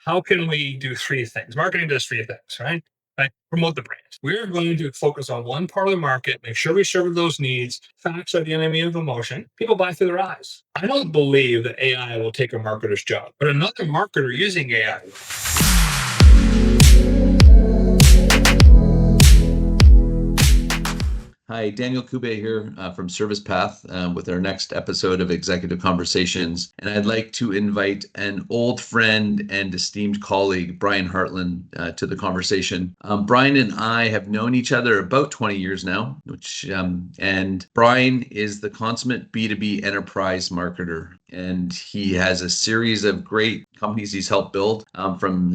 how can we do three things? Marketing does three things, right? Right. Promote the brand. We're going to focus on one part of the market, make sure we serve those needs. Facts are the enemy of emotion. People buy through their eyes. I don't believe that AI will take a marketer's job, but another marketer using AI will. Hi, Daniel Kube here from servicePath with our next episode of Executive Conversations. And I'd like to invite an old friend and esteemed colleague, Brian Hartlen, to the conversation. Brian and I have known each other about 20 years now, and Brian is the consummate B2B enterprise marketer. And he has a series of great companies he's helped build from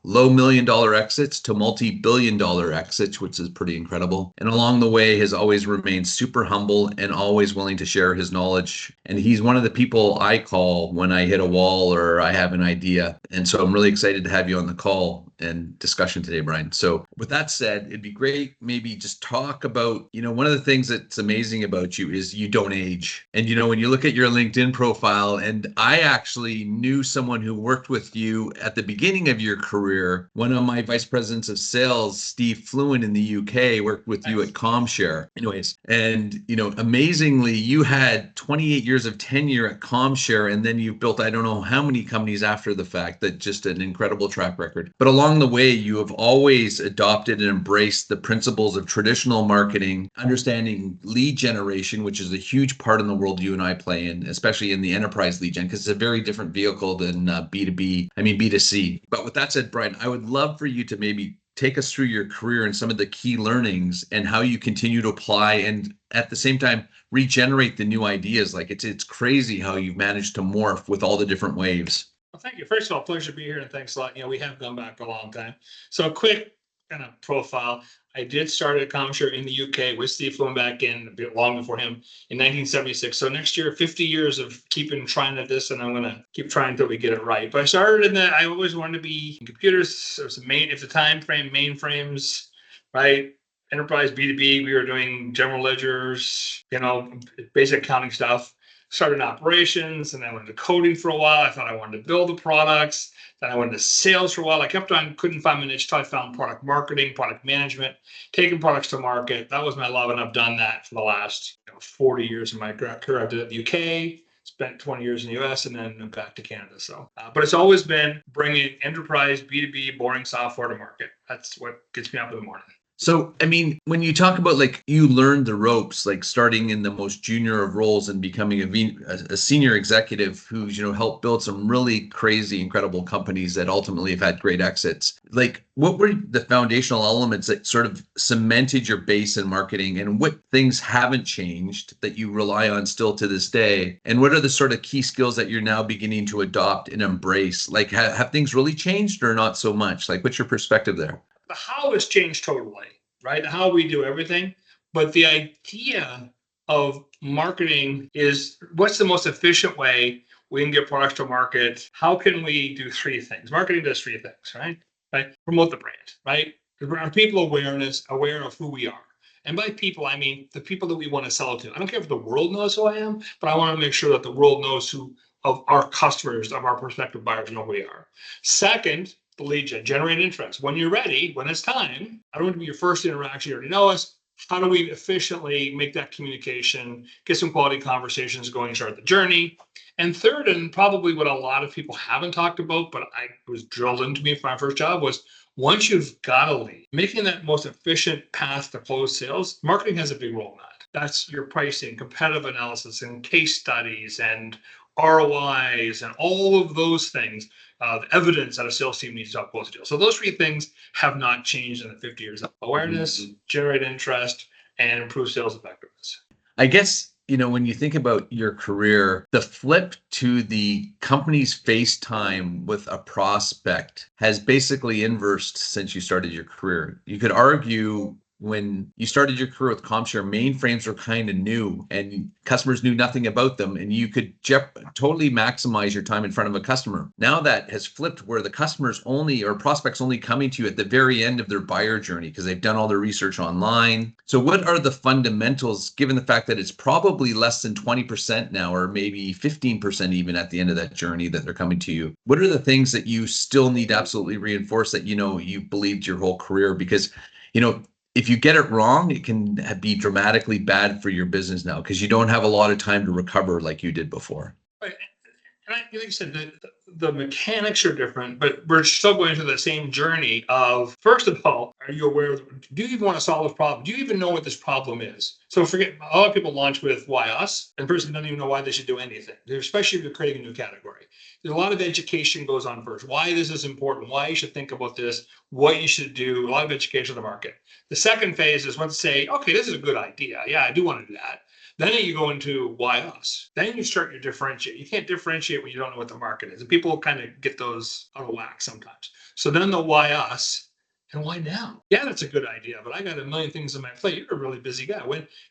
low $1 million exits to multi-billion dollar exits, which is pretty incredible. And along the way has always remained super humble and always willing to share his knowledge. And he's one of the people I call when I hit a wall or I have an idea. And so I'm really excited to have you on the call and discussion today, Brian. So with that said, it'd be great maybe just talk about, one of the things that's amazing about you is you don't age. And, when you look at your LinkedIn profile, and I actually knew someone who worked with you at the beginning of your career. One of my vice presidents of sales, Steve Fluin in the UK, worked with you at ComShare. Anyways, and, amazingly, you had 28 years of tenure at ComShare, and then you built, I don't know how many companies after the fact, that just an incredible track record. But along the way, you have always adopted and embraced the principles of traditional marketing, understanding lead generation, which is a huge part in the world you and I play in, especially in the enterprise lead gen, because it's a very different vehicle than B2C. But with that said, Brian, I would love for you to maybe take us through your career and some of the key learnings and how you continue to apply and at the same time regenerate the new ideas. Like it's crazy how you've managed to morph with all the different waves. Well, thank you. First of all, pleasure to be here, and thanks a lot. We have gone back a long time. So, a quick kind of profile. I did start at ComShare in the UK with Steve Flynn back in a bit long before him in 1976. So next year, 50 years of trying at this, and I'm going to keep trying until we get it right. But I started in that I always wanted to be in computers. There was if the time frame, mainframes, right? Enterprise B2B, we were doing general ledgers, basic accounting stuff. Started in operations, and I went into coding for a while. I thought I wanted to build the products. Then I went into sales for a while. I kept on, couldn't find my niche till I found product marketing, product management, taking products to market. That was my love, and I've done that for the last 40 years of my career. I did it in the UK, spent 20 years in the US, and then back to Canada. So, but it's always been bringing enterprise B2B boring software to market. That's what gets me up in the morning. So, when you talk about you learned the ropes, starting in the most junior of roles and becoming a senior executive who's, helped build some really crazy, incredible companies that ultimately have had great exits. What were the foundational elements that sort of cemented your base in marketing, and what things haven't changed that you rely on still to this day? And what are the sort of key skills that you're now beginning to adopt and embrace? Have things really changed or not so much? What's your perspective there? The how has changed totally, right? How we do everything. But the idea of marketing is what's the most efficient way we can get products to market? How can we do three things? Marketing does three things, right? Promote the brand, right? Are people aware of who we are? And by people, I mean the people that we want to sell to. I don't care if the world knows who I am, but I want to make sure that the world knows who of our customers, of our prospective buyers know who we are. Second, the lead gen, generate interest. When you're ready, when it's time, I don't want to be your first interaction. You already know us. How do we efficiently make that communication, get some quality conversations going, and start the journey? And third, and probably what a lot of people haven't talked about, but I was drilled into me for my first job, was once you've got a lead, making that most efficient path to close sales, marketing has a big role in that. That's your pricing, competitive analysis, and case studies, and ROIs, and all of those things. The evidence that a sales team needs to help close a deal. So those three things have not changed in the 50 years. Awareness, generate interest, and improve sales effectiveness. I guess, when you think about your career, the flip to the company's face time with a prospect has basically inversed since you started your career. You could argue when you started your career with CompShare, mainframes were kind of new and customers knew nothing about them, and you could totally maximize your time in front of a customer. Now that has flipped, where the customers only, or prospects only, coming to you at the very end of their buyer journey because they've done all their research online. So what are the fundamentals, given the fact that it's probably less than 20% now, or maybe 15% even at the end of that journey that they're coming to you? What are the things that you still need to absolutely reinforce that you've believed your whole career? Because if you get it wrong, it can be dramatically bad for your business now, because you don't have a lot of time to recover like you did before. Right. And like you said, the mechanics are different, but we're still going through the same journey of, first of all, are you aware do you even want to solve this problem? Do you even know what this problem is? So forget, a lot of people launch with why us, and the person doesn't even know why they should do anything, especially if you're creating a new category. There's a lot of education goes on first. Why this is important, why you should think about this, what you should do, a lot of education of the market. The second phase is once say, okay, this is a good idea. Yeah, I do want to do that. Then you go into why us. Then you start your differentiate. You can't differentiate when you don't know what the market is. And people kind of get those out of whack sometimes. So then the why us and why now? Yeah, that's a good idea, but I got a million things on my plate. You're a really busy guy.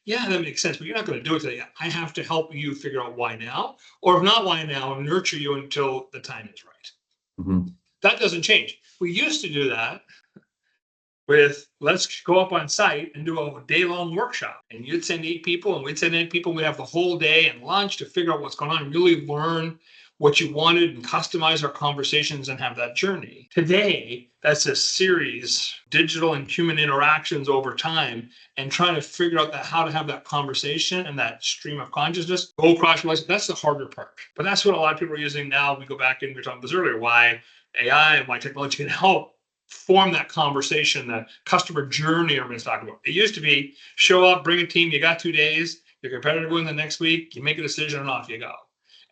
Yeah, that makes sense, but you're not going to do it today. I have to help you figure out why now, or if not why now, nurture you until the time is right. Mm-hmm. That doesn't change. We used to do that with, let's go up on site and do a day-long workshop. And you'd send 8 people, and we'd send 8 people. We'd have the whole day and lunch to figure out what's going on, really learn what you wanted and customize our conversations and have that journey. Today, that's a series, digital and human interactions over time, and trying to figure out how to have that conversation and that stream of consciousness go across your life. That's the harder part. But that's what a lot of people are using now. We go back and we were talking about this earlier, why AI and why technology can help form that conversation, the customer journey everyone's talking about. It used to be show up, bring a team, you got 2 days, your competitor go in the next week, you make a decision and off you go.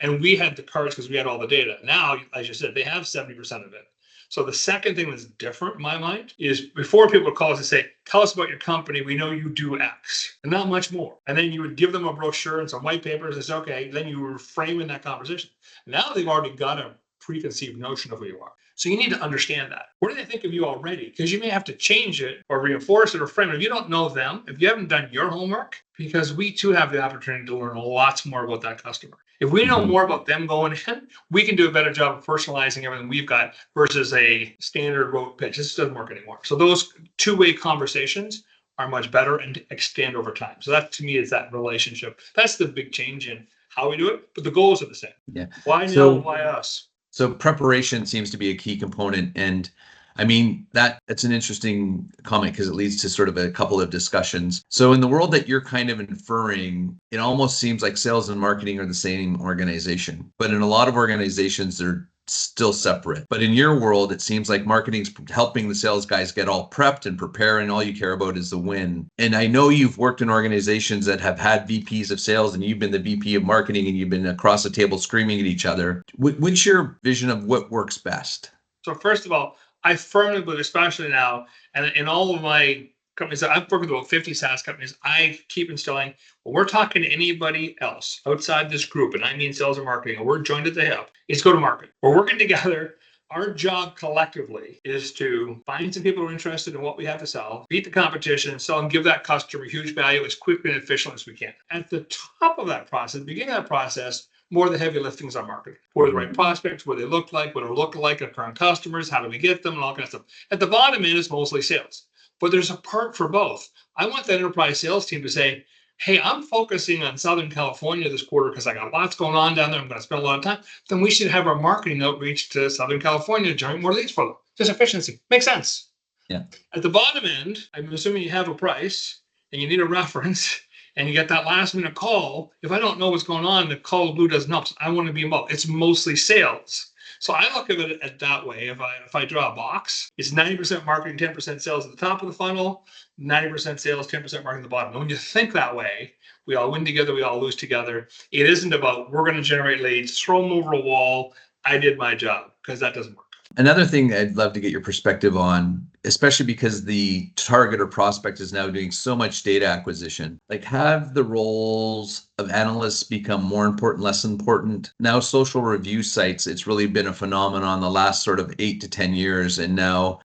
And we had the cards because we had all the data. Now, as you said, they have 70% of it. So the second thing that's different in my mind is before people would call us and say, tell us about your company, we know you do X, and not much more. And then you would give them a brochure and some white papers and say, okay, then you were framing that conversation. Now they've already got a preconceived notion of who you are. So you need to understand that. What do they think of you already? Because you may have to change it or reinforce it or frame it. If you don't know them, if you haven't done your homework, because we too have the opportunity to learn lots more about that customer. If we know more about them going in, we can do a better job of personalizing everything we've got versus a standard rote pitch. This doesn't work anymore. So those two-way conversations are much better and extend over time. So that to me is that relationship. That's the big change in how we do it, but the goals are the same. Yeah. Why now? Why us? So preparation seems to be a key component. And I mean, that's an interesting comment because it leads to sort of a couple of discussions. So in the world that you're kind of inferring, it almost seems like sales and marketing are the same organization. But in a lot of organizations, they're still separate. But in your world, it seems like marketing's helping the sales guys get all prepped and prepare, and all you care about is the win. And I know you've worked in organizations that have had VPs of sales, and you've been the VP of marketing, and you've been across the table screaming at each other. What's your vision of what works best? So first of all, I firmly believe, especially now, and in all of my companies, I've worked with about 50 SaaS companies, I keep instilling, when we're talking to anybody else outside this group, and I mean sales and marketing, and we're joined at the hip, it's go to market. We're working together. Our job collectively is to find some people who are interested in what we have to sell, beat the competition, sell and give that customer huge value as quickly and efficiently as we can. At the top of that process, beginning of that process, more of the heavy lifting is on marketing. Who are the right prospects, what they look like, what are look like our current customers, how do we get them, and all kind of stuff. At the bottom end is mostly sales. But there's a part for both. I want that enterprise sales team to say, hey, I'm focusing on Southern California this quarter because I got lots going on down there. I'm going to spend a lot of time. Then we should have our marketing outreach to Southern California, generate more leads for them. Just efficiency. Makes sense. Yeah. At the bottom end, I'm assuming you have a price and you need a reference and you get that last minute call. If I don't know what's going on, the call of blue doesn't help. So I want to be involved. It's mostly sales. So I look at it that way. If I draw a box, it's 90% marketing, 10% sales at the top of the funnel, 90% sales, 10% marketing at the bottom. And when you think that way, we all win together, we all lose together. It isn't about we're going to generate leads, throw them over a wall. I did my job, because that doesn't work. Another thing I'd love to get your perspective on, especially because the target or prospect is now doing so much data acquisition, like have the roles of analysts become more important, less important? Now social review sites, it's really been a phenomenon the last sort of 8 to 10 years. And now,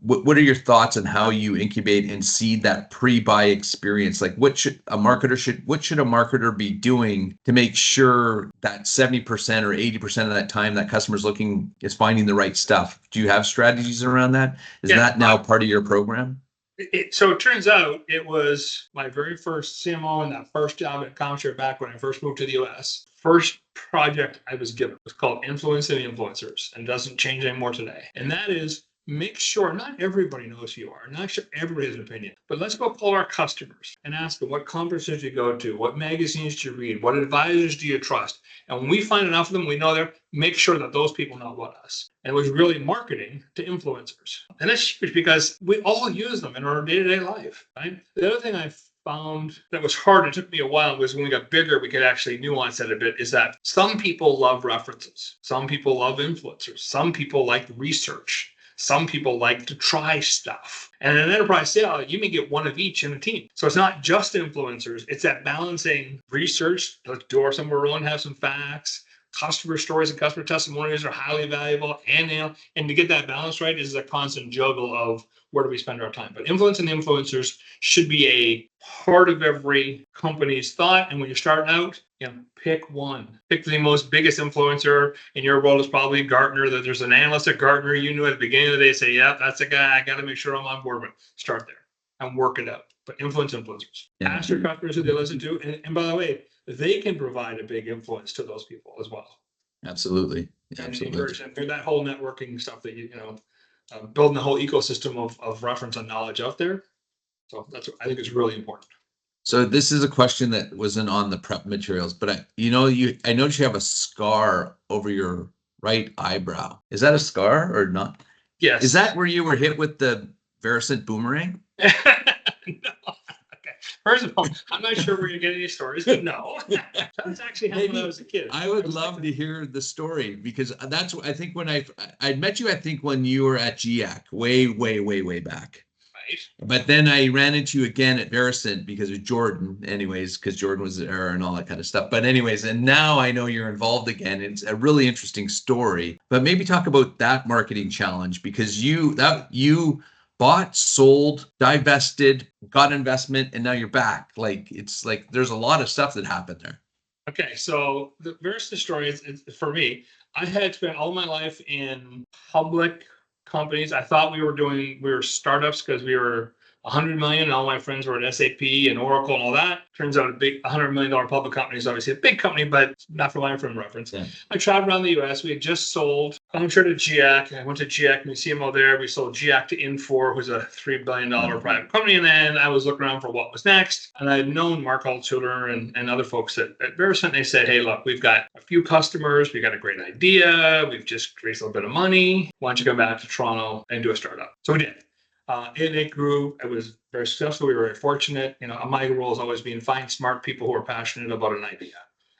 what are your thoughts on how you incubate and seed that pre-buy experience? Like what should a marketer be doing to make sure that 70% or 80% of that time that customer's looking is finding the right stuff? Do you have strategies around that? Is that now part of your program? So it turns out it was my very first CMO and that first job at ComShare back when I first moved to the US. First project I was given was called Influence and Influencers, and doesn't change anymore today. And that is, make sure not everybody knows who you are, not sure everybody has an opinion, but let's go call our customers and ask them what conferences you go to, what magazines do you read, what advisors do you trust? And when we find enough of them, we know there, make sure that those people know about us. And it was really marketing to influencers. And that's huge because we all use them in our day-to-day life, right? The other thing I found that was hard, it took me a while, was when we got bigger, we could actually nuance that a bit, is that some people love references. Some people love influencers. Some people like research. Some people like to try stuff. And in an enterprise sale, you may get one of each in a team. So it's not just influencers. It's that balancing research. Let's do some of our own, have some facts. Customer stories and customer testimonials are highly valuable. And to get that balance right is a constant juggle of where do we spend our time. But influence and influencers should be a part of every company's thought. And when you're starting out, pick one. Pick the most biggest influencer in your world is probably Gartner. That there's an analyst at Gartner you knew at the beginning of the day, say, yeah, that's the guy. I got to make sure I'm on board with. Start there and work it out. But influencers. Ask your customers who they listen to. And by the way, they can provide a big influence to those people as well. Absolutely. And encourage them. And that whole networking stuff that building the whole ecosystem of reference and knowledge out there. So that's what I think is really important. So this is a question that wasn't on the prep materials, but I noticed you have a scar over your right eyebrow. Is that a scar or not? Yes. Is that where you were hit with the Verisant boomerang? No. Okay. First of all, I'm not sure where you're getting these stories, but no. That's actually happened when I was a kid. I would love to hear the story because that's what I think when I met you, I think when you were at GIAC way back. But then I ran into you again at Verisant because of Jordan, anyways, because Jordan was there and all that kind of stuff. But anyways, and now I know you're involved again. It's a really interesting story. But maybe talk about that marketing challenge because you bought, sold, divested, got investment, and now you're back. It's like there's a lot of stuff that happened there. Okay, so the Verisant story is for me. I had spent all my life in public companies. I thought we were startups because we were 100 million and all my friends were at SAP and Oracle and all that. Turns out a big $100 million public company is obviously a big company, but not for my frame of reference. Yeah. I traveled around the US. We had just sold ComShare to GIAC. I went to GIAC and the CMO there. We sold GIAC to Infor, who's a $3 billion private company. And then I was looking around for what was next. And I had known Mark Altshuler and other folks at Verisant. They said, hey, look, we've got a few customers. We got a great idea. We've just raised a little bit of money. Why don't you come back to Toronto and do a startup? So we did. And it grew. It was very successful. We were very fortunate. My role has always been find smart people who are passionate about an idea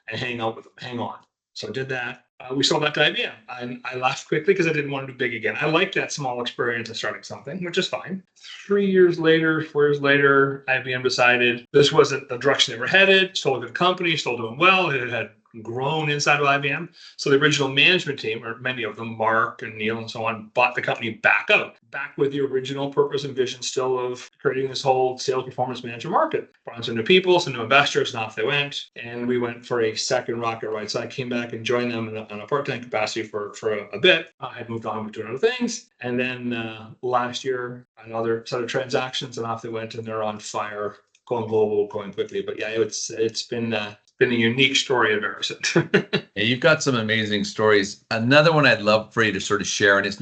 and hang out with them, hang on. So I did that. We sold that to IBM. I left quickly because I didn't want to do big again. I liked that small experience of starting something, which is fine. 4 years later, IBM decided this wasn't the direction they were headed. Still a good company, still doing well. It had grown inside of IBM. So the original management team, or many of them, Mark and Neil and so on, bought the company back with the original purpose and vision still of creating this whole sales performance management market. Brought in some new people, some new investors, and off they went. And we went for a second rocket ride. So I came back and joined them on a part-time capacity for a bit. I had moved on to doing other things. And then last year, another set of transactions, and off they went, and they're on fire, going global, going quickly. But yeah, it's been a unique story at Verisant. Yeah, you've got some amazing stories. Another one I'd love for you to sort of share, and it's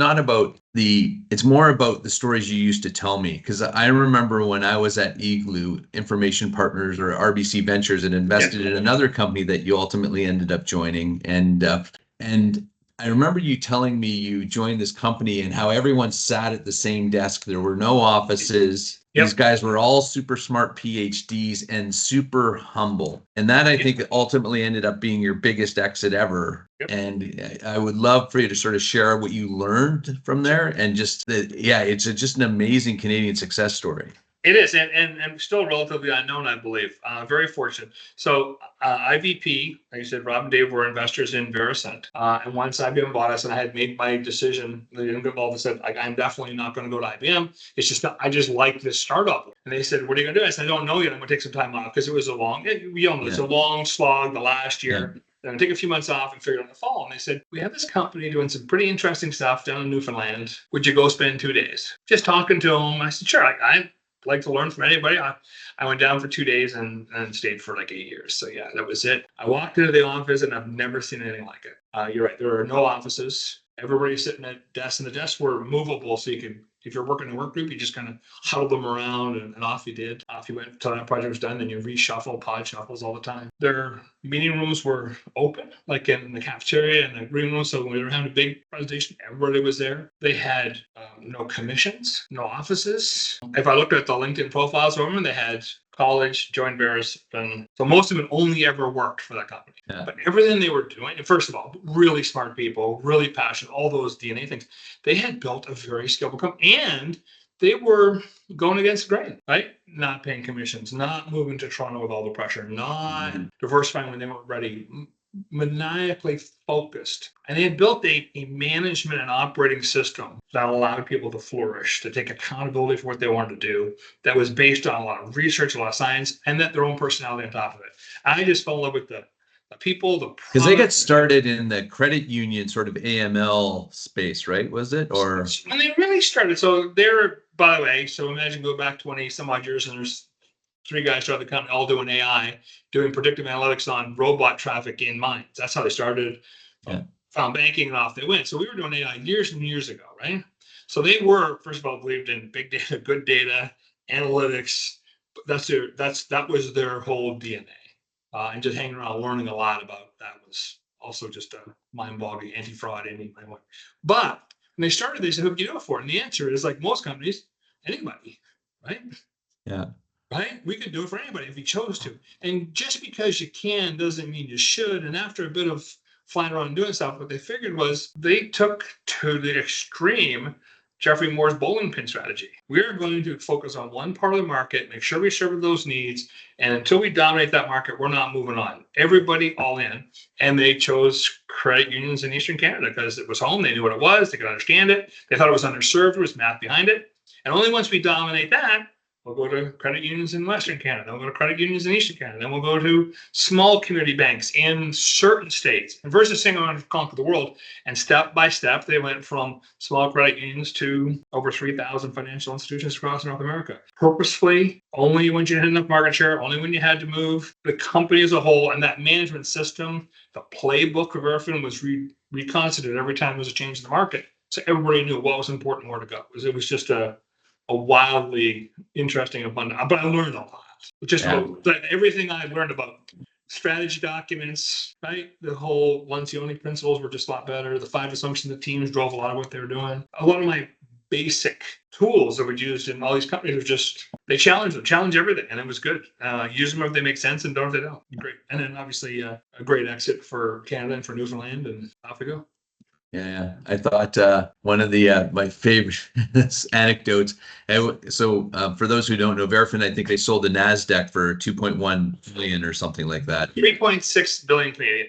more about the stories you used to tell me. Because I remember when I was at Igloo Information Partners or RBC Ventures and invested in another company that you ultimately ended up joining. And I remember you telling me you joined this company and how everyone sat at the same desk. There were no offices. These guys were all super smart PhDs and super humble. And that, I think, ultimately ended up being your biggest exit ever. And I would love for you to sort of share what you learned from there. And just, it's just an amazing Canadian success story. It is, and still relatively unknown, I believe. Very fortunate. So IVP, like you said, Rob and Dave were investors in Vericent. And once IBM bought us and I had made my decision, they didn't get involved and said, like, I'm definitely not going to go to IBM. It's just that I just like this startup. And they said, what are you going to do? I said, I don't know yet. I'm going to take some time off because it was a long, it's a long slog the last year. Then I take a few months off and figure out the fall. And they said, we have this company doing some pretty interesting stuff down in Newfoundland. Would you go spend 2 days? Just talking to them. I said, sure, I like to learn from anybody. I went down for 2 days and stayed for like 8 years. So yeah, that was it. I walked into the office and I've never seen anything like it. You're right. There are no offices. Everybody's sitting at desks, and the desks were movable. So you could, if you're working in a work group, you just kind of huddle them around and off you did. Off you went until that project was done. Then you reshuffle, pod shuffles all the time. Their meeting rooms were open, like in the cafeteria and the green room. So when we were having a big presentation, everybody was there. They had no commissions, no offices. If I looked at the LinkedIn profiles of them, they had college, joined Vericent. So most of them only ever worked for that company. Yeah. But everything they were doing, and first of all, really smart people, really passionate, all those DNA things, they had built a very skillful company, and they were going against the grain, right? Not paying commissions, not moving to Toronto with all the pressure, not diversifying when they weren't ready, maniacally focused. And they had built a management and operating system that allowed people to flourish, to take accountability for what they wanted to do, that was based on a lot of research, a lot of science, and that their own personality on top of it. I just fell in love with the people, because they got started in the credit union sort of AML space, right? Was it? Or when they really started, so they're, by the way, so imagine go back 20 some odd years and there's 3 guys started the company all doing AI, doing predictive analytics on robot traffic in mines. That's how they started. Found banking and off they went. So we were doing AI years and years ago, right? So they were, first of all, believed in big data, good data, analytics. That was their whole DNA. And just hanging around learning a lot about that was also just a mind-boggling anti-fraud, But when they started, they said, who can you do it for? And the answer is, like most companies, anybody, right? Yeah. Right? We could do it for anybody if we chose to. And just because you can doesn't mean you should. And after a bit of flying around and doing stuff, what they figured was they took to the extreme Jeffrey Moore's bowling pin strategy. We are going to focus on one part of the market, make sure we serve those needs, and until we dominate that market, we're not moving on. Everybody all in. And they chose credit unions in Eastern Canada because it was home. They knew what it was. They could understand it. They thought it was underserved. There was math behind it. And only once we dominate that, we'll go to credit unions in Western Canada. Then we'll go to credit unions in Eastern Canada. Then we'll go to small community banks in certain states. And versus saying I want to conquer the world. And step by step, they went from small credit unions to over 3,000 financial institutions across North America. Purposefully, only when you had enough market share, only when you had to move the company as a whole. And that management system, the playbook of Verifin was reconstituted every time there was a change in the market. So everybody knew what was important, where to go. It was just a wildly interesting, abundant, but I learned a lot. Just everything I learned about strategy documents, right? The whole Lencioni principles were just a lot better. The 5 assumptions of teams drove a lot of what they were doing. A lot of my basic tools that were used in all these companies were just, they challenge everything, and it was good. Use them if they make sense, and don't if they don't. Great. And then obviously a great exit for Canada and for Newfoundland, and off we go. Yeah, I thought one of the my favorite anecdotes. So for those who don't know, Verifin, I think they sold the NASDAQ for 2.1 billion or something like that. 3.6 billion Canadian.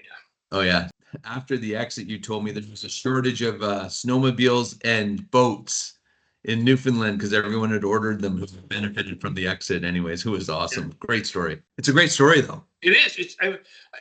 Oh yeah. After the exit, you told me there was a shortage of snowmobiles and boats in Newfoundland because everyone had ordered them who benefited from the exit anyways. Who was awesome. Yeah. Great story. It's a great story though. It is.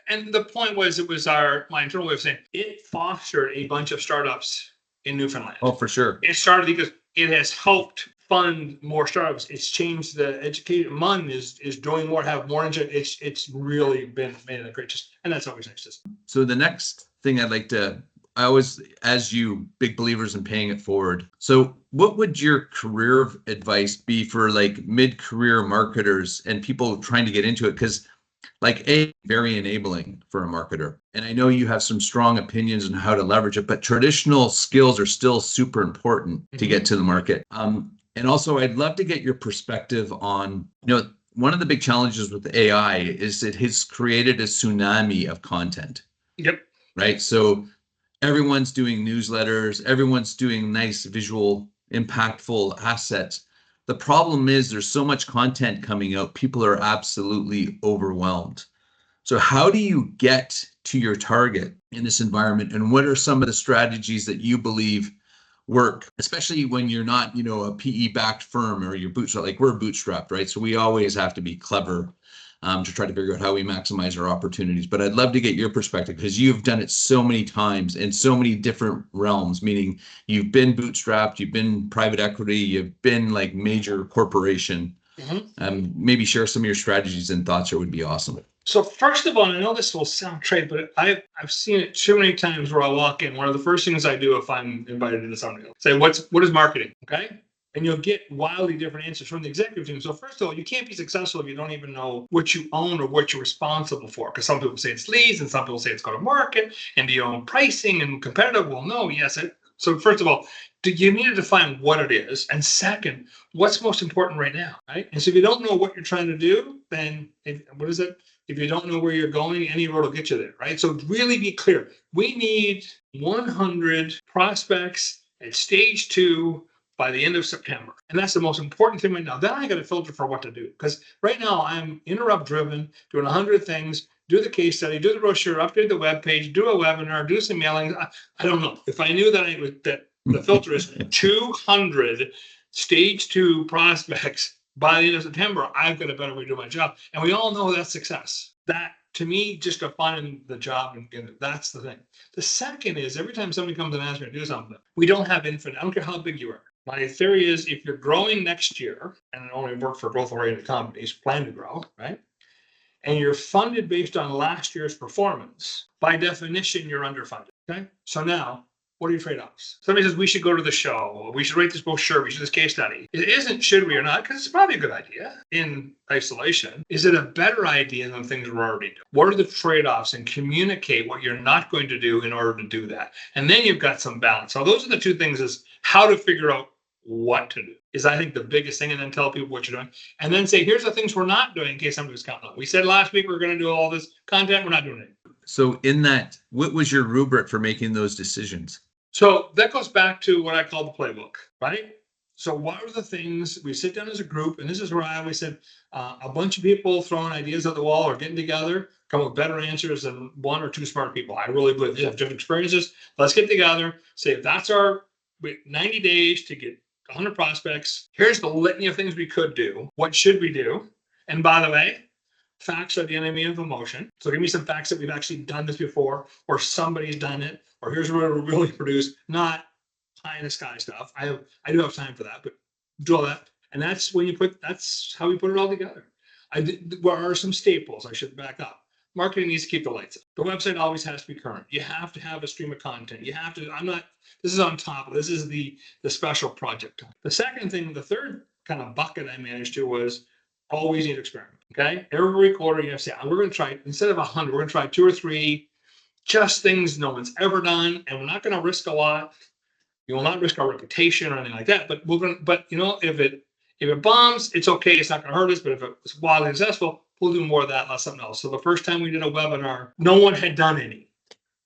And the point was, it was my internal way of saying it fostered a bunch of startups in Newfoundland. Oh, for sure. It started because it has helped fund more startups. It's changed the educated. MUN is doing more, have more. It's really been made a great, and that's always nice to see. So the next thing I'd like to, I always, as you, big believers in paying it forward. So what would your career advice be for like mid-career marketers and people trying to get into it? Because like very enabling for a marketer. And I know you have some strong opinions on how to leverage it, but traditional skills are still super important to get to the market. And also, I'd love to get your perspective on, one of the big challenges with AI is it has created a tsunami of content. Yep. Right. So everyone's doing newsletters, everyone's doing nice visual, impactful assets. The problem is there's so much content coming out, people are absolutely overwhelmed. So how do you get to your target in this environment? And what are some of the strategies that you believe work, especially when you're not, a PE-backed firm or you're bootstrapped, like we're bootstrapped, right? So we always have to be clever to try to figure out how we maximize our opportunities. But I'd love to get your perspective because you've done it so many times in so many different realms, meaning you've been bootstrapped, you've been private equity, you've been like major corporation. Maybe share some of your strategies and thoughts. It would be awesome. So first of all, and I know this will sound trite, but I've seen it too many times where I walk in. One of the first things I do if I'm invited into something else, say, what is marketing? Okay. And you'll get wildly different answers from the executive team. So first of all, you can't be successful if you don't even know what you own or what you're responsible for. Because some people say it's leads and some people say it's go to market. And do you own pricing and competitive? Well, no, yes. So first of all, you need to define what it is. And second, what's most important right now, right? And so if you don't know what you're trying to do, then what is it? If you don't know where you're going, any road will get you there, right? So really be clear. We need 100 prospects at stage 2 by the end of September. And that's the most important thing right now. Then I got to filter for what to do. Because right now I'm interrupt driven, doing 100 things, do the case study, do the brochure, update the web page, do a webinar, do some mailing. I don't know. If I knew that the filter is 200 stage 2 prospects by the end of September, I've got a better way to do my job. And we all know that's success. That, to me, just defining the job, and that's the thing. The second is every time somebody comes and asks me to do something, we don't have infinite. I don't care how big you are. My theory is if you're growing next year, and I only work for growth-oriented companies, plan to grow, right? And you're funded based on last year's performance, by definition, you're underfunded, okay? So now, what are your trade-offs? Somebody says we should go to the show, we should write this brochure, we should do this case study. It isn't should we or not, because it's probably a good idea in isolation. Is it a better idea than things we're already doing? What are the trade-offs? And communicate what you're not going to do in order to do that. And then you've got some balance. So those are the two things, is how to figure out what to do is I think the biggest thing, and then tell people what you're doing. And then say, here's the things we're not doing in case somebody's counting on. We said last week we're going to do all this content, we're not doing it. So in that, what was your rubric for making those decisions? So that goes back to what I call the playbook, right? So what are the things we sit down as a group, and this is where I always said a bunch of people throwing ideas at the wall or getting together come with better answers than one or two smart people. I really believe they have different experiences. Let's get together, say if that's our 90 days to get 100 prospects, here's the litany of things we could do. What should we do? And by the way, facts are the enemy of emotion. So give me some facts that we've actually done this before, or somebody's done it, or here's what we really produce, not pie in the sky stuff. I do have time for that, but do all that. And that's how we put it all together. There are some staples. I should back up. Marketing needs to keep the lights up. The website always has to be current. You have to have a stream of content. You have to, this is on top of, this is the special project. The second thing, the third kind of bucket I managed to was always need to experiment, okay? Every quarter you have to say, we're going to try, instead of 100, we're going to try 2 or 3, just things no one's ever done, and we're not going to risk a lot. You will not risk our reputation or anything like that, but if it bombs, it's okay, it's not going to hurt us, but if it's wildly successful, we'll do more of that, less something else. So the first time we did a webinar, no one had done any.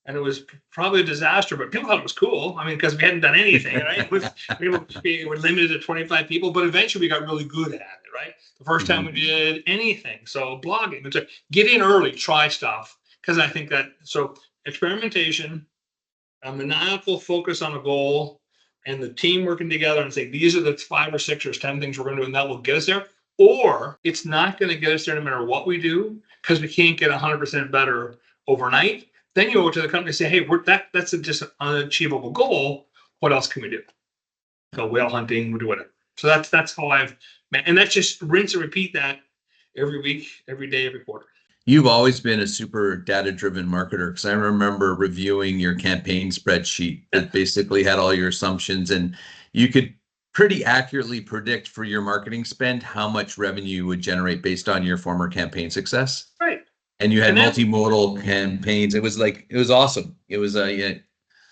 And it was probably a disaster, but people thought it was cool. I mean, because we hadn't done anything, right? We were limited to 25 people, but eventually we got really good at it, right? The first time we did anything. So blogging, get in early, try stuff. Because I think that, so experimentation, a maniacal focus on a goal, and the team working together and say, these are the 5 or 6 or 10 things we're going to do, and that will get us there. Or it's not going to get us there no matter what we do, because we can't get 100% better overnight. Then you go to the company and say, hey, that's just an unachievable goal. What else can we do? Go whale hunting, we'll do whatever. So that's how and that's just rinse and repeat that every week, every day, every quarter. You've always been a super data-driven marketer, because I remember reviewing your campaign spreadsheet that basically had all your assumptions, and you could pretty accurately predict for your marketing spend how much revenue you would generate based on your former campaign success. Right. And you had multimodal campaigns. It was awesome. It was And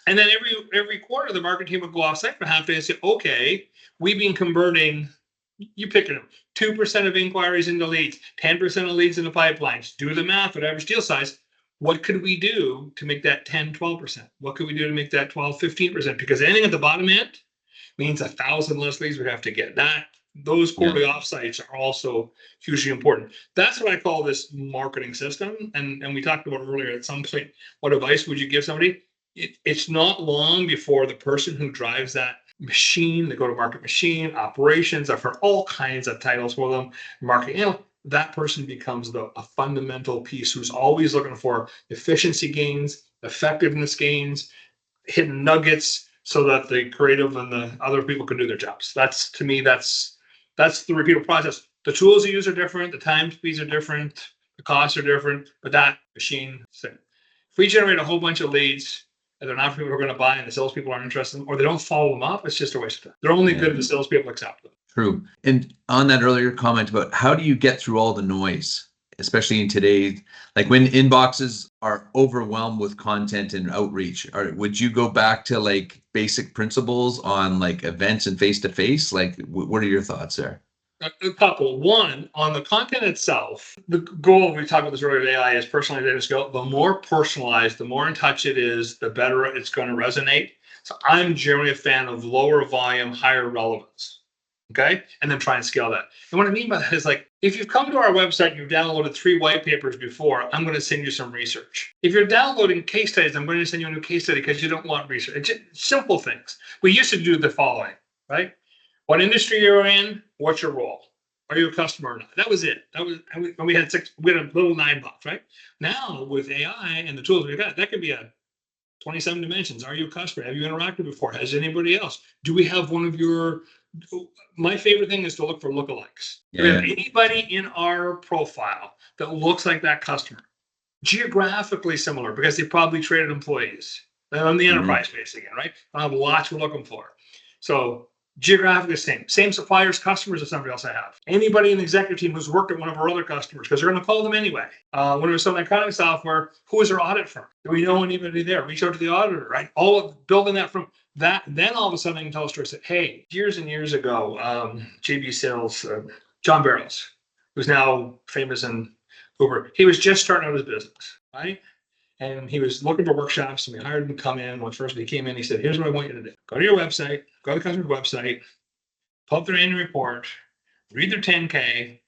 then every quarter, the marketing team would go off site for half day and say, okay, we've been converting, you pick it up, 2% of inquiries into leads, 10% of leads into pipelines. Do the math with average deal size. What could we do to make that 10, 12%? What could we do to make that 12, 15%? Because anything at the bottom end means 1,000 less leads we have to get. Those quarterly offsites are also hugely important. That's what I call this marketing system. And we talked about earlier at some point, what advice would you give somebody? It's not long before the person who drives that machine, the go-to-market machine, operations, I've heard all kinds of titles for them, marketing, that person becomes a fundamental piece who's always looking for efficiency gains, effectiveness gains, hidden nuggets, so that the creative and the other people can do their jobs. That's, to me, that's the repeatable process. The tools you use are different, the time speeds are different, the costs are different, but that machine, same. If we generate a whole bunch of leads and they're not people who are going to buy and the salespeople aren't interested in them, or they don't follow them up, it's just a waste of time. They're only good if the salespeople accept them. True. And on that earlier comment about how do you get through all the noise, especially in today's, like when inboxes are overwhelmed with content and outreach, would you go back to like basic principles on like events and face-to-face? Like, what are your thoughts there? A couple. One, on the content itself, the goal, we talked about this earlier with AI, is personalization skill. The more personalized, the more in touch it is, the better it's going to resonate. So I'm generally a fan of lower volume, higher relevance. Okay. And then try and scale that. And what I mean by that is, like, if you've come to our website and you've downloaded 3 white papers before, I'm going to send you some research. If you're downloading case studies, I'm going to send you a new case study because you don't want research. It's just simple things. We used to do the following, right? What industry you're in, what's your role? Are you a customer or not? That was it. That was, and we had a little 9 box, right? Now with AI and the tools we've got, that could be a 27 dimensions. Are you a customer? Have you interacted before? Has anybody else? Do we have one of your, my favorite thing is to look for lookalikes. Do we have anybody in our profile that looks like that customer? Geographically similar, because they probably traded employees. They're on the enterprise space again, right? I have lots we're looking for. So geographically same suppliers, customers as somebody else I have. Anybody in the executive team who's worked at one of our other customers, because they're going to call them anyway. When it was some accounting software, who is our audit firm? Do we know anybody there? Reach out to the auditor, right? All of building that from that, then all of a sudden I can tell a story. Say, hey, years and years ago, JB Sales, John Barrows, who's now famous in Uber, he was just starting out his business, right? And he was looking for workshops, and we hired him to come in. When first he came in, he said, here's what I want you to do. Go to your website, go to the customer's website, pull up their annual report, read their 10K,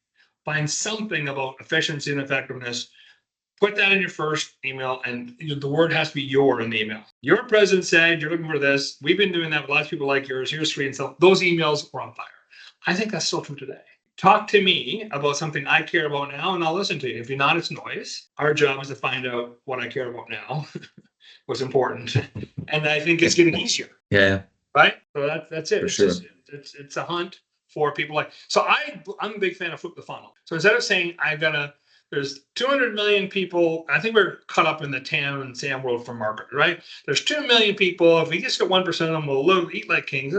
find something about efficiency and effectiveness, put that in your first email, and the word has to be your in the email. Your president said, you're looking for this. We've been doing that with lots of people like yours. Here's 3 and so those emails were on fire. I think that's still true today. Talk to me about something I care about now, and I'll listen to you. If you're not, it's noise. Our job is to find out what I care about now, what's important. And I think it's getting easier. Yeah. Right? So that's it. For It's sure. just, it's a hunt for people like, so I'm a big fan of flip the funnel. So instead of saying there's 200 million people, I think we're caught up in the TAM and SAM world for market, right? There's 2 million people. If we just get 1% of them, we'll eat like kings.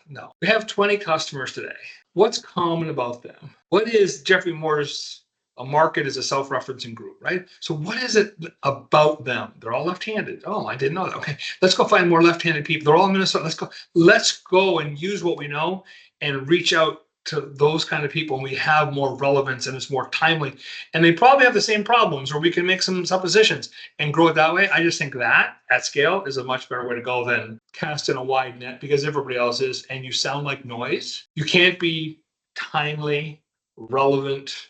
No. We have 20 customers today. What's common about them? What is Jeffrey Moore's a market is a self-referencing group, right? So what is it about them? They're all left-handed. Oh, I didn't know that. Okay, let's go find more left-handed people. They're all in Minnesota. Let's go and use what we know and reach out to those kind of people, and we have more relevance and it's more timely. And they probably have the same problems, or we can make some suppositions and grow it that way. I just think that at scale is a much better way to go than casting a wide net because everybody else is, and you sound like noise. You can't be timely, relevant,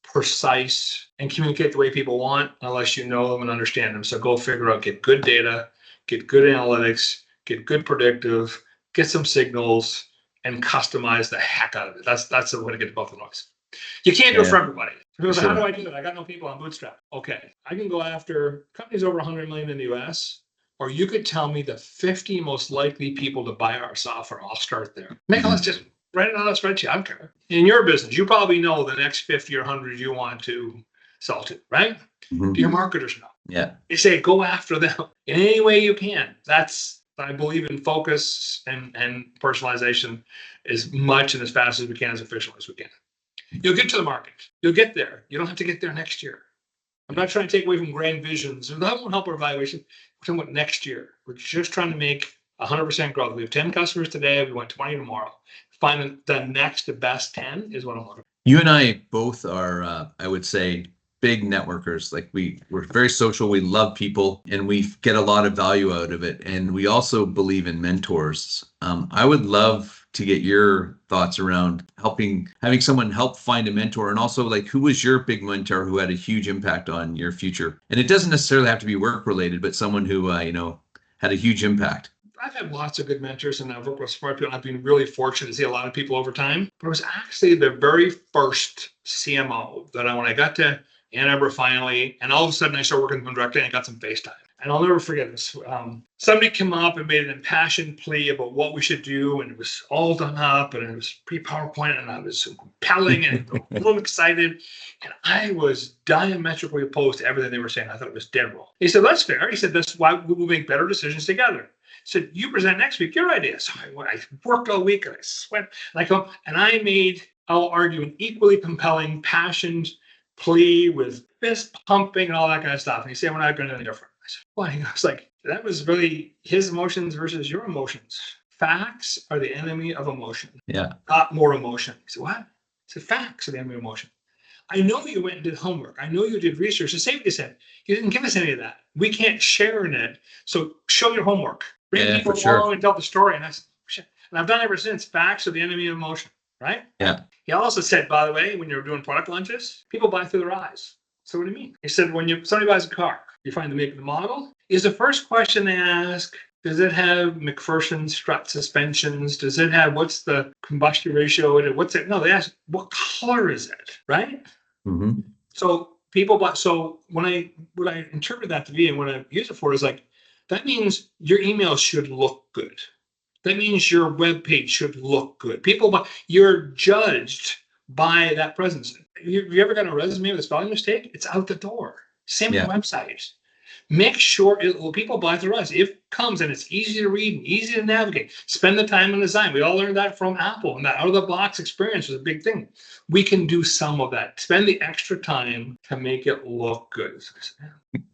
precise, and communicate the way people want unless you know them and understand them. So go figure out, get good data, get good analytics, get good predictive, get some signals, and customize the heck out of it. That's the way to get above the noise. You can't do it for everybody. People say, how do I do that? I got no people on Bootstrap. Okay, I can go after companies over 100 million in the US, or you could tell me the 50 most likely people to buy our software. I'll start there. Let's just write it on a spreadsheet. I don't care. In your business, you probably know the next 50 or 100 you want to sell to, right? Do your marketers know? Yeah. You say, go after them in any way you can. I believe in focus and personalization as much and as fast as we can, as efficiently as we can. You'll get to the market. You'll get there. You don't have to get there next year. I'm not trying to take away from grand visions. That won't help our evaluation. We're talking about next year. We're just trying to make 100% growth. We have 10 customers today. We want 20 tomorrow. Find the next best 10 is what I'm looking for. You and I both are, I would say, big networkers. Like we're very social. We love people, and we get a lot of value out of it. And we also believe in mentors. I would love to get your thoughts around having someone help find a mentor, and also like who was your big mentor who had a huge impact on your future. And it doesn't necessarily have to be work related, but someone who had a huge impact. I've had lots of good mentors, and I've worked with smart people. I've been really fortunate to see a lot of people over time. But it was actually the very first CMO that when I got to Ann Arbor finally, and all of a sudden I started working with them directly and I got some FaceTime. And I'll never forget this. Somebody came up and made an impassioned plea about what we should do, and it was all done up, and it was pre-PowerPoint, and I was compelling and a little excited, and I was diametrically opposed to everything they were saying. I thought it was dead wrong. He said, "That's fair." He said, "That's why we will make better decisions together." He said, "You present next week your idea." So I worked all week and I sweat, and I go, and I made, I'll argue, an equally compelling, passionate plea with fist pumping and all that kind of stuff. And he said, "We're not going to do anything different." I said, "Why?" I was like, that was really his emotions versus your emotions. Facts are the enemy of emotion. Yeah. Not more emotion. He said, "What?" I said, "Facts are the enemy of emotion. I know you went and did homework. I know you did research." The same thing said, "You didn't give us any of that. We can't share in it. So show your homework. Bring people along and tell the story." And I said, "Shit." And I've done it ever since. Facts are the enemy of emotion, right? Yeah. He also said, by the way, when you're doing product launches, people buy through their eyes. So what do you mean? He said, when somebody buys a car, you find the make of the model. Is the first question they ask, does it have McPherson strut suspensions? Does it have, what's the combustion ratio? What's it? No, they ask, what color is it? Right? Mm-hmm. So people buy. So what I interpret that to be, and what I use it for is like, that means your emails should look good. That means your web page should look good. You're judged by that presence. You ever got a resume with a spelling mistake? It's out the door. Same with websites. Make sure people buy through us. If it comes and it's easy to read and easy to navigate, spend the time in design. We all learned that from Apple, and that out of the box experience was a big thing. We can do some of that. Spend the extra time to make it look good.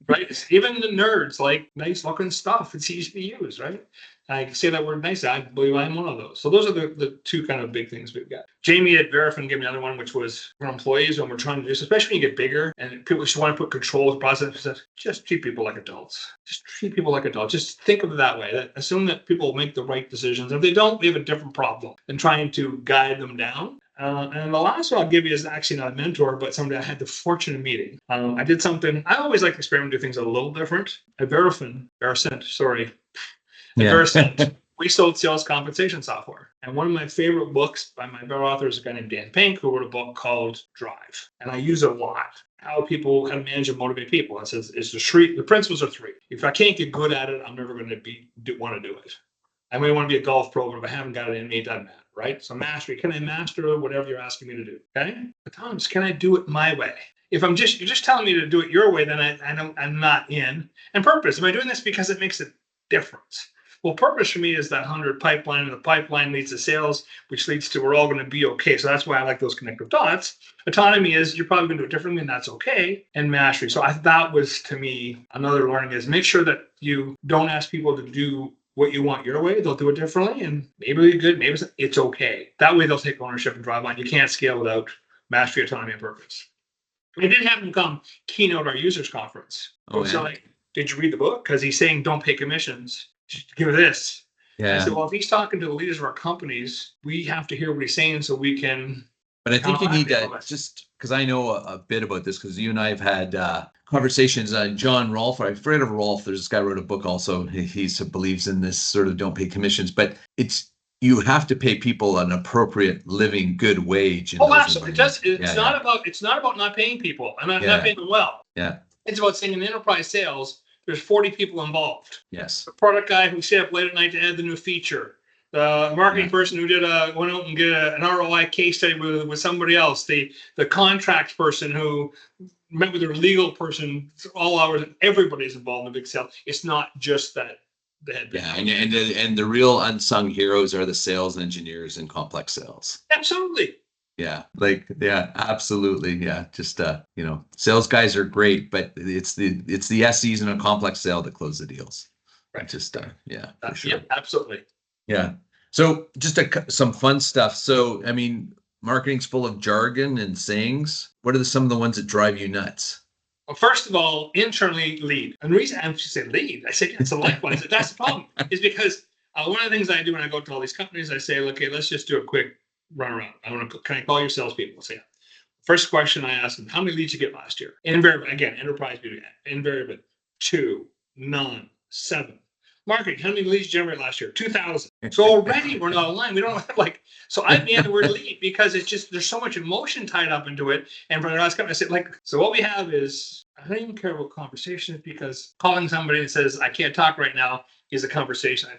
Right? Even the nerds like nice looking stuff. It's easy to use, right? I say that word nice. I believe I'm one of those. So those are the two kind of big things we've got. Jamie at Verifin gave me another one, which was for employees when we're trying to do this, especially when you get bigger and people just want to put controls, processes. Just treat people like adults. Just treat people like adults. Just think of it that way. Assume that people make the right decisions. If they don't, we have a different problem than trying to guide them down. And the last one I'll give you is actually not a mentor, but somebody I had the fortune of meeting. I did something. I always like to experiment, do things a little different. At Verifin, we sold sales compensation software. And one of my favorite books by my favorite author is a guy named Dan Pink, who wrote a book called Drive. And I use it a lot. How to manage and motivate people. It says the principles are 3. If I can't get good at it, I'm never going to want to do it. I may want to be a golf pro, but if I haven't got it in me, it doesn't matter, right? So mastery. Can I master whatever you're asking me to do? Okay. But Thomas, can I do it my way? If you're just telling me to do it your way, then I'm not in. And purpose. Am I doing this because it makes a difference? Well, purpose for me is that 100 pipeline, and the pipeline leads to sales, which leads to we're all going to be okay. So that's why I like those connective dots. Autonomy is you're probably going to do it differently, and that's okay. And mastery. So that was, to me, another learning is make sure that you don't ask people to do what you want your way. They'll do it differently, and maybe it'll be good, maybe it's okay. That way they'll take ownership and drive on. You can't scale without mastery, autonomy, and purpose. I did have him come keynote our users conference. So like, did you read the book? Because he's saying don't pay commissions. Just give this. Yeah. I said, well, if he's talking to the leaders of our companies, we have to hear what he's saying so we can. But I think you need to, just because I know a bit about this, because you and I have had conversations. John Rolfe, I forget of Rolfe, there's this guy who wrote a book also. He believes in this sort of don't pay commissions, but you have to pay people an appropriate living good wage. Absolutely. It's not about not paying people and not paying them well. Yeah. It's about saying in enterprise sales, there's 40 people involved. Yes. The product guy who stayed up late at night to add the new feature. The marketing person who went out and did an ROI case study with somebody else. The contract person who met with their legal person all hours. Everybody's involved in a big sale. It's not just that the head. Yeah, and the real unsung heroes are the sales engineers in complex sales. Absolutely. Yeah, absolutely. Yeah, just sales guys are great, but it's the SEs in a complex sale that close the deals. Right. Just yeah, for sure. Yeah, absolutely. Yeah. So just some fun stuff. So, I mean, marketing's full of jargon and sayings. What are some of the ones that drive you nuts? Well, first of all, internally lead. And the reason I should say lead, I say it's a likewise. That's the problem, is because one of the things I do when I go to all these companies, I say, okay, let's just do a quick run around. Can I call your salespeople? Say, first question I ask them, how many leads you get last year? Invariably, again, enterprise beauty, invariably, 2, none, 7. Marketing, how many leads you generate last year? 2,000. So already we're not aligned. We don't have so I ban the word lead because it's just, there's so much emotion tied up into it. And for the last company, I said, so what we have is, I don't even care about conversations, because calling somebody that says, I can't talk right now is a conversation.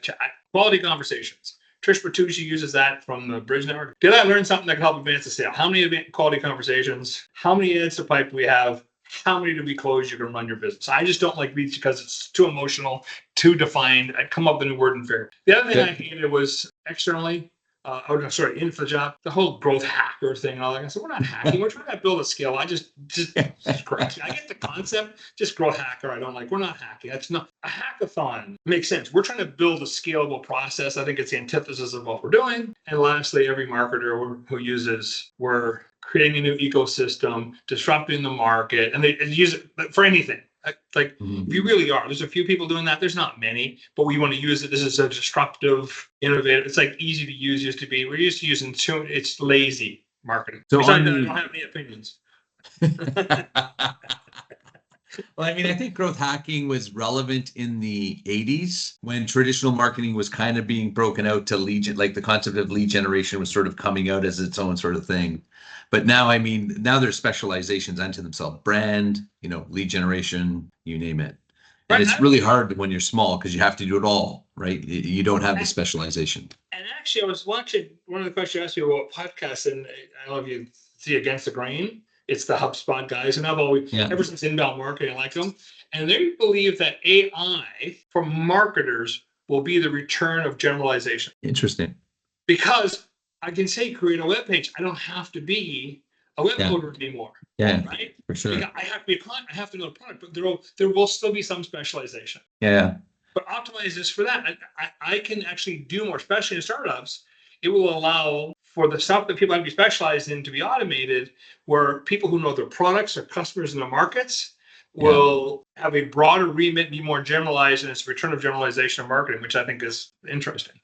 Quality conversations. Trish Bertucci uses that from the Bridge Network. Did I learn something that can help advance the sale? How many quality conversations? How many ads to pipe do we have? How many do we close? You can run your business. I just don't like leads because it's too emotional, too defined. I come up with a new word in fair. The other thing I hated was externally, in for the job, the whole growth hacker thing and all that. I said, we're not hacking. We're trying to build a skill. Just correct. I get the concept. Just growth hacker. I don't like. We're not hacking. That's not a hackathon. Makes sense. We're trying to build a scalable process. I think it's the antithesis of what we're doing. And lastly, every marketer who uses, we're creating a new ecosystem, disrupting the market, and they use it for anything. If you really are, there's a few people doing that. There's not many, but we want to use it. This is a disruptive, innovative. It's easy to use. Used to be. We're used to using it's lazy marketing. So I don't have any opinions. Well, I mean, I think growth hacking was relevant in the 80s when traditional marketing was kind of being broken out to lead, like the concept of lead generation was sort of coming out as its own sort of thing. But now, I mean, now there's specializations unto themselves. Brand, lead generation, you name it. And it's really hard when you're small because you have to do it all, right? You don't have the specialization. And actually, I was watching one of the questions you asked me about podcasts, and I love you see Against the Grain. It's the HubSpot guys, and I've always, ever since inbound marketing, I like them. And they believe that AI for marketers will be the return of generalization. Interesting. Because I can say create a web page. I don't have to be a web coder anymore. Yeah, right. For sure. I have to be a client. I have to know the product, but there will still be some specialization. Yeah. But optimize this for that. I can actually do more, especially in startups. It will allow for the stuff that people have to be specialized in to be automated, where people who know their products, their customers, and their markets will have a broader remit, be more generalized, and it's a return of generalization of marketing, which I think is interesting.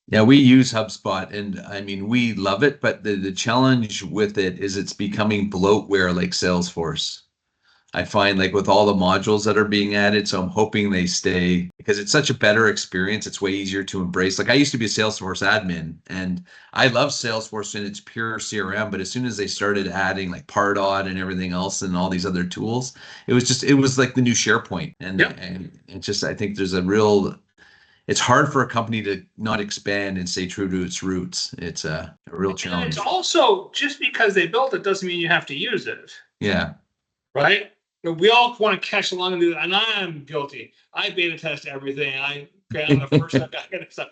Yeah, we use HubSpot, and I mean, we love it, but the challenge with it is it's becoming bloatware like Salesforce. I find with all the modules that are being added, so I'm hoping they stay because it's such a better experience. It's way easier to embrace. I used to be a Salesforce admin, and I love Salesforce in its pure CRM, but as soon as they started adding Pardot and everything else and all these other tools, it was like the new SharePoint. And it's just, I think there's it's hard for a company to not expand and stay true to its roots. It's a real challenge. And it's also, just because they built it doesn't mean you have to use it. Yeah. Right? We all want to catch along and do that, and I'm guilty. I beta test everything. I'm the first guy to stuff.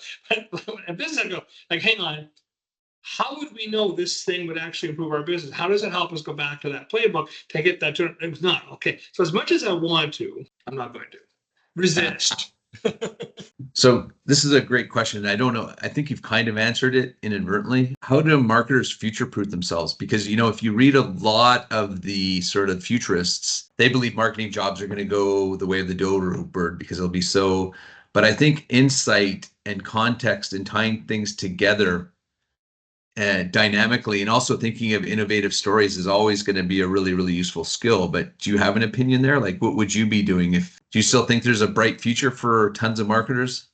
And business, I go, hang on. How would we know this thing would actually improve our business? How does it help us go back to that playbook to get that to it? Was not. Okay. So as much as I want to, I'm not going to. Resist. So this is a great question. I don't know. I think you've kind of answered it inadvertently. How do marketers future-proof themselves? Because, if you read a lot of the sort of futurists, they believe marketing jobs are going to go the way of the dodo bird because it'll be so. But I think insight and context and tying things together dynamically and also thinking of innovative stories is always going to be a really, really useful skill. But do you have an opinion there? What would you be doing do you still think there's a bright future for tons of marketers?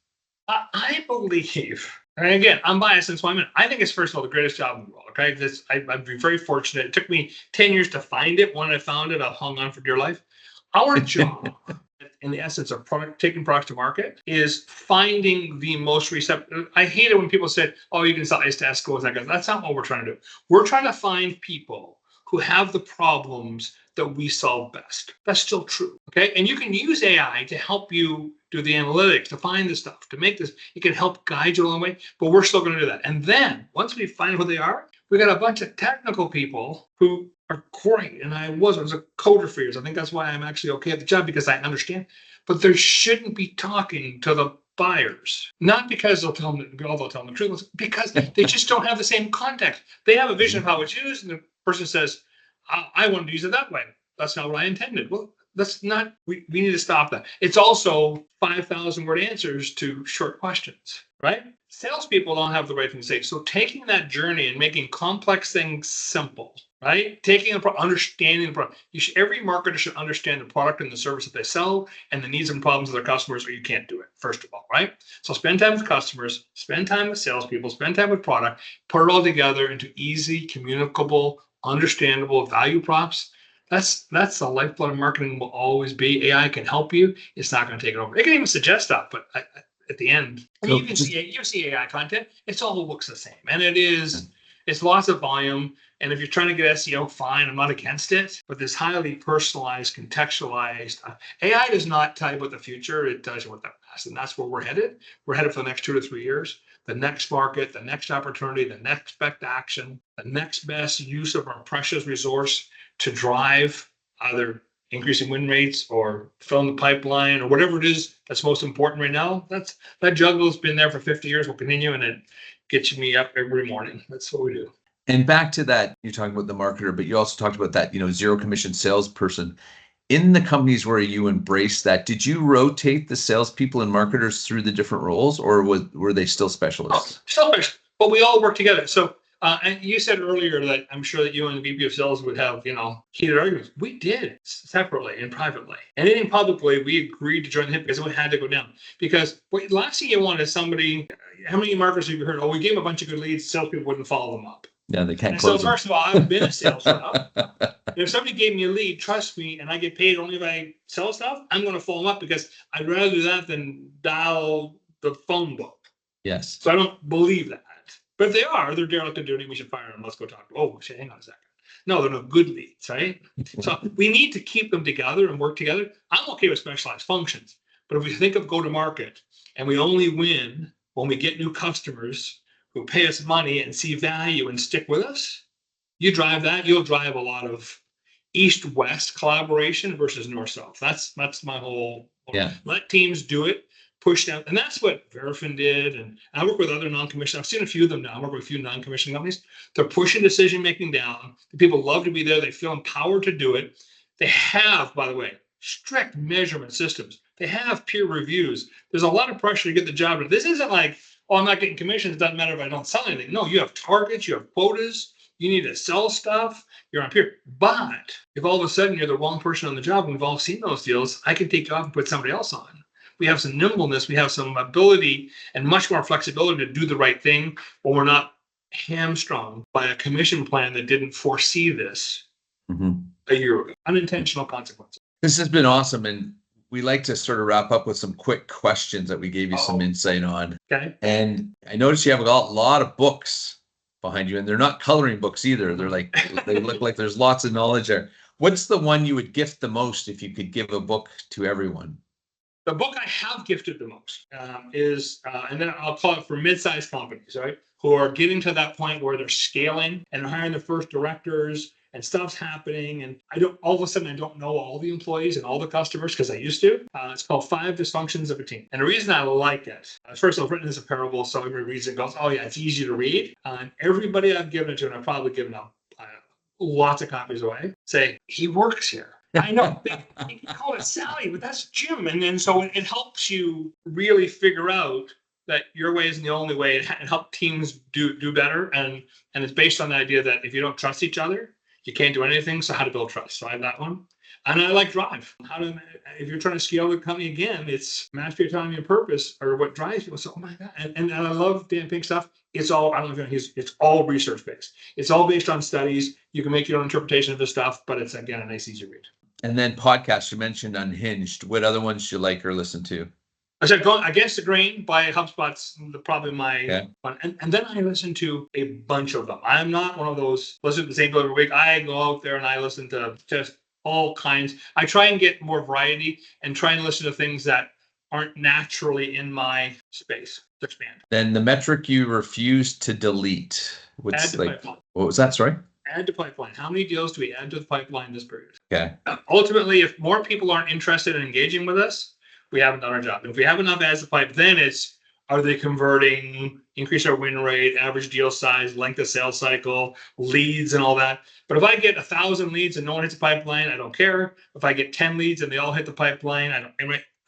I believe, and again, I'm biased since I think it's, first of all, the greatest job in the world. Okay. I've been very fortunate. It took me 10 years to find it. When I found it, I've hung on for dear life. Our job, in the essence of taking products to market, is finding the most receptive. I hate it when people say, oh, you can sell ice to Escos. That's not what we're trying to do. We're trying to find people who have the problems that we solve best. That's still true. Okay. And you can use AI to help you do the analytics, to find the stuff, to make this. It can help guide you along the way, but we're still going to do that. And then once we find who they are, we got a bunch of technical people who are great. And I was a coder for years. I think that's why I'm actually okay at the job, because I understand. But they shouldn't be talking to the buyers, not because they'll tell them the truth, because they just don't have the same context. They have a vision of how it's used, and the person says, I want to use it that way. That's not what I intended. Well, that's not, we need to stop that. It's also 5,000 word answers to short questions, right? Salespeople don't have the right thing to say. So taking that journey and making complex things simple, right? Understanding the product. Every marketer should understand the product and the service that they sell and the needs and problems of their customers, or you can't do it, first of all, right? So spend time with customers, spend time with salespeople, spend time with product, put it all together into easy, communicable, understandable value props. That's the lifeblood of marketing will always be. AI can help you. It's not going to take it over. It can even suggest stuff, but at the end, you see AI content, it all looks the same. And it's lots of volume. And if you're trying to get SEO, fine, I'm not against it. But this highly personalized, contextualized, AI does not tell you about the future. It tells you what the past. And that's where we're headed. We're headed for the next 2 to 3 years. The next market, the next opportunity, the next best action, the next best use of our precious resource to drive either increasing win rates or filling the pipeline or whatever it is that's most important right now. That juggle's been there for 50 years. Will continue, and it gets me up every morning. That's what we do. And back to that, you're talking about the marketer, but you also talked about that, zero commission salesperson. In the companies where you embrace that, did you rotate the salespeople and marketers through the different roles, or were they still specialists? Still specialists, but we all work together. So, and you said earlier that I'm sure that you and the VP of Sales would have, heated arguments. We did separately and privately. Anything publicly, we agreed to join the hip because it had to go down. Because last thing you want is somebody. How many marketers have you heard? Oh, we gave them a bunch of good leads. Salespeople wouldn't follow them up. Yeah, they can't close. So first of all, I've been a sales rep. If somebody gave me a lead, trust me, and I get paid only if I sell stuff, I'm going to follow them up because I'd rather do that than dial the phone book. Yes. So I don't believe that. But if they're derelict and dirty, we should fire them. Let's go talk. Oh, hang on a second. No, they're not good leads, right? So we need to keep them together and work together. I'm okay with specialized functions. But if we think of go-to-market and we only win when we get new customers who pay us money and see value and stick with us, you drive that, you'll drive a lot of east-west collaboration versus north-south. That's my whole. Yeah. Let teams do it, push down. And that's what Verifin did. And I work with other non-commissioned. I've seen a few of them now. I work with a few non-commissioned companies. They're pushing decision-making down. The people love to be there. They feel empowered to do it. They have, by the way, strict measurement systems. They have peer reviews. There's a lot of pressure to get the job. But this isn't like, oh, I'm not getting commissions. It doesn't matter if I don't sell anything. No, you have targets, you have quotas, you need to sell stuff, you're on peer. But if all of a sudden you're the wrong person on the job, and we've all seen those deals, I can take you off and put somebody else on. We have some nimbleness, we have some ability and much more flexibility to do the right thing, but we're not hamstrung by a commission plan that didn't foresee this a year ago. Unintentional consequences. This has been awesome. And we like to sort of wrap up with some quick questions that we gave you some insight on. Okay. And I noticed you have a lot of books behind you, and they're not coloring books either. They're like, they look like there's lots of knowledge there. What's the one you would gift the most if you could give a book to everyone? The book I have gifted the most is, and then I'll call it for mid-sized companies, right? Who are getting to that point where they're scaling and hiring the first directors and stuff's happening. And all of a sudden, I don't know all the employees and all the customers because I used to. It's called 5 Dysfunctions of a Team. And the reason I like it, first of all, written as a parable, so everybody reads it and goes, oh yeah, it's easy to read. And everybody I've given it to, and I've probably given out lots of copies away, say, he works here. I know they call it Sally, but that's Jim. And then so it helps you really figure out that your way isn't the only way, and help teams do better. And it's based on the idea that if you don't trust each other, you can't do anything. So how to build trust. So I have that one. And I like Drive. If you're trying to scale the company again, it's mastery, autonomy, and purpose are what drives people. So, oh my God. And I love Dan Pink's stuff. It's all, I don't know if it's all research based. It's all based on studies. You can make your own interpretation of this stuff, but it's, again, a nice, easy read. And then podcasts, you mentioned Unhinged. What other ones do you like or listen to? I said, Going Against the Grain by HubSpot's probably my one. And then I listen to a bunch of them. I'm not one of those, listen to the same people every week. I go out there and I listen to just all kinds. I try and get more variety and try and listen to things that aren't naturally in my space to expand. Then the metric you refuse to delete. Add to pipeline. What was that? Sorry? Add to pipeline. How many deals do we add to the pipeline this period? Okay. Ultimately, if more people aren't interested in engaging with us, we haven't done our job. And if we have enough ads to pipe, then it's, are they converting, increase our win rate, average deal size, length of sales cycle, leads and all that. But if I get 1,000 leads and no one hits the pipeline, I don't care. If I get 10 leads and they all hit the pipeline,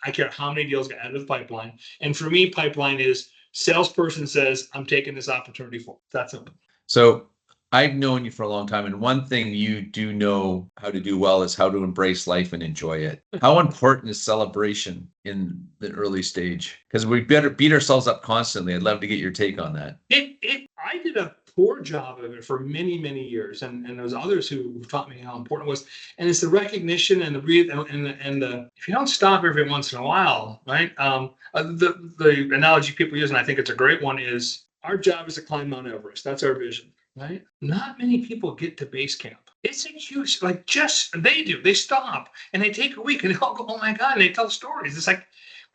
I care how many deals get added to the pipeline. And for me, pipeline is salesperson says, I'm taking this opportunity for. That's simple. So I've known you for a long time, and one thing you do know how to do well is how to embrace life and enjoy it. How important is celebration in the early stage? Because we better beat ourselves up constantly. I'd love to get your take on that. I did a poor job of it for many, many years, and there's others who taught me how important it was. And it's the recognition and the if you don't stop every once in a while, right? The analogy people use, and I think it's a great one, is our job is to climb Mount Everest. That's our vision. Right? Not many people get to base camp. It's a huge, they stop and they take a week and they all go, oh my God, and they tell stories. It's like,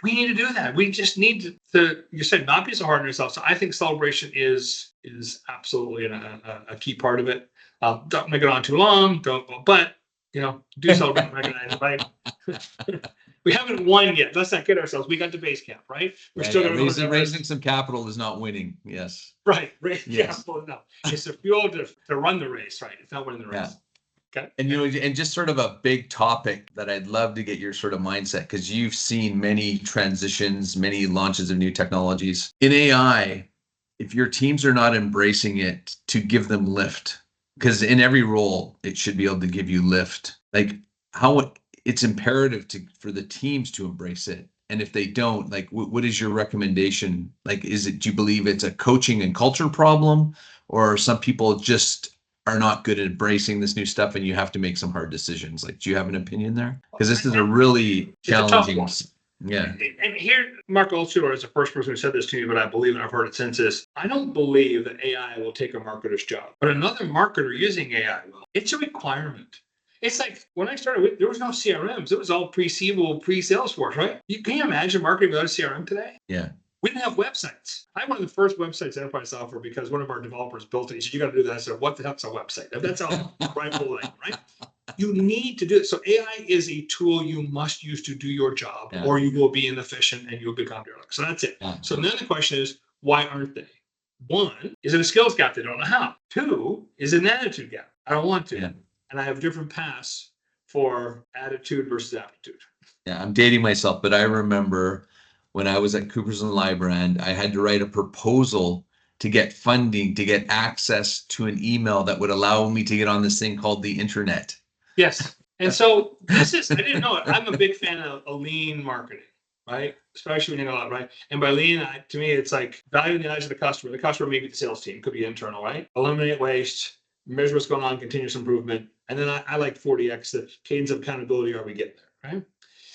we need to do that. We just need to you said, not be so hard on yourself. So I think celebration is absolutely a key part of it. Don't make it on too long, but do celebrate and recognize, right? We haven't won yet. Let's not kid ourselves. We got to base camp, right? We're still going to raising some capital is not winning. Yes. Right. Yes. Capital, no. It's the fuel to run the race, right? It's not winning the race. Yeah. Okay. And and just sort of a big topic that I'd love to get your sort of mindset, because you've seen many transitions, many launches of new technologies. In AI, if your teams are not embracing it, to give them lift, because in every role it should be able to give you lift. Like it's imperative for the teams to embrace it. And if they don't, like, what is your recommendation? Like, do you believe it's a coaching and culture problem, or some people just are not good at embracing this new stuff and you have to make some hard decisions? Like, do you have an opinion there? Because this is a really challenging. Yeah. And here, Mark Altshuler is the first person who said this to me, but I believe, and I've heard it since, is I don't believe that AI will take a marketer's job, but another marketer using AI will. It's a requirement. It's like when I started, there was no CRMs. It was all pre-Siebel, pre-Salesforce, right? Can you imagine marketing without a CRM today? Yeah. We didn't have websites. I had one of the first websites, enterprise software, because one of our developers built it. He said, you got to do that. I said, what the heck's a website? That's how rifle thing, right? You need to do it. So AI is a tool you must use to do your job, or you will be inefficient and you'll become derelict. So that's it. Yeah. So then the question is, why aren't they? One, is it a skills gap? They don't know how. Two, is it an attitude gap? I don't want to. Yeah. And I have different paths for attitude versus aptitude. Yeah, I'm dating myself, but I remember when I was at Coopers & Lybrand, I had to write a proposal to get funding, to get access to an email that would allow me to get on this thing called the internet. Yes. And so I didn't know it. I'm a big fan of lean marketing, right? Especially when you know that, right? And by lean, to me, it's like value the eyes of the customer. The customer may be the sales team, could be internal, right? Eliminate waste, measure what's going on, continuous improvement. And then I like 40X, the cadence of accountability, are we getting there, right?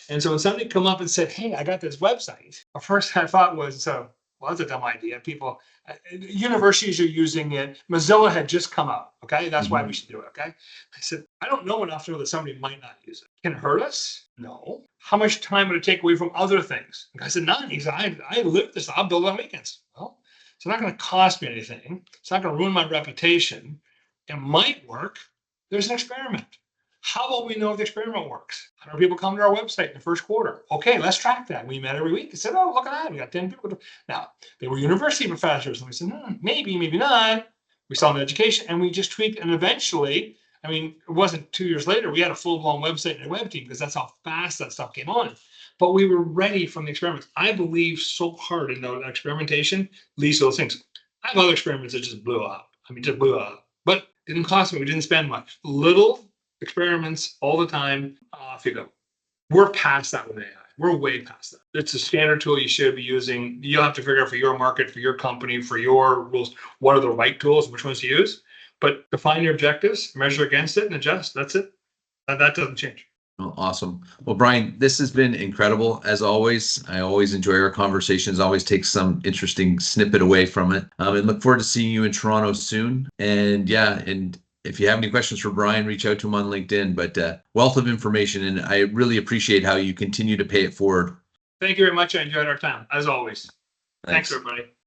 And so when somebody come up and said, hey, I got this website, the first I thought was, well, that's a dumb idea. People, universities are using it. Mozilla had just come out, okay? That's why we should do it, okay? I said, I don't know enough to know that somebody might not use it. Can it hurt us? No. How much time would it take away from other things? And I said, none. He said, I live this. I'll build on weekends. Well, it's not going to cost me anything. It's not going to ruin my reputation. It might work. There's an experiment. How will we know if the experiment works? 100 people come to our website in the first quarter. Okay, let's track that. We met every week and said, oh, look at that. We got 10 people. Now, they were university professors. And we said, maybe, maybe not. We saw them in education and we just tweaked. And eventually, it wasn't 2 years later, we had a full-blown website and a web team, because that's how fast that stuff came on. But we were ready from the experiments. I believe so hard in that experimentation leads to those things. I have other experiments that just blew up. Just blew up. But it didn't cost me. We didn't spend much. Little experiments all the time. Off you go. We're past that with AI. We're way past that. It's a standard tool you should be using. You'll have to figure out for your market, for your company, for your rules, what are the right tools, which ones to use. But define your objectives, measure against it, and adjust. That's it. That doesn't change. Well, awesome. Well, Brian, this has been incredible. As always, I always enjoy our conversations, always take some interesting snippet away from it. And look forward to seeing you in Toronto soon. And if you have any questions for Brian, reach out to him on LinkedIn. But wealth of information, and I really appreciate how you continue to pay it forward. Thank you very much. I enjoyed our time, as always. Thanks everybody.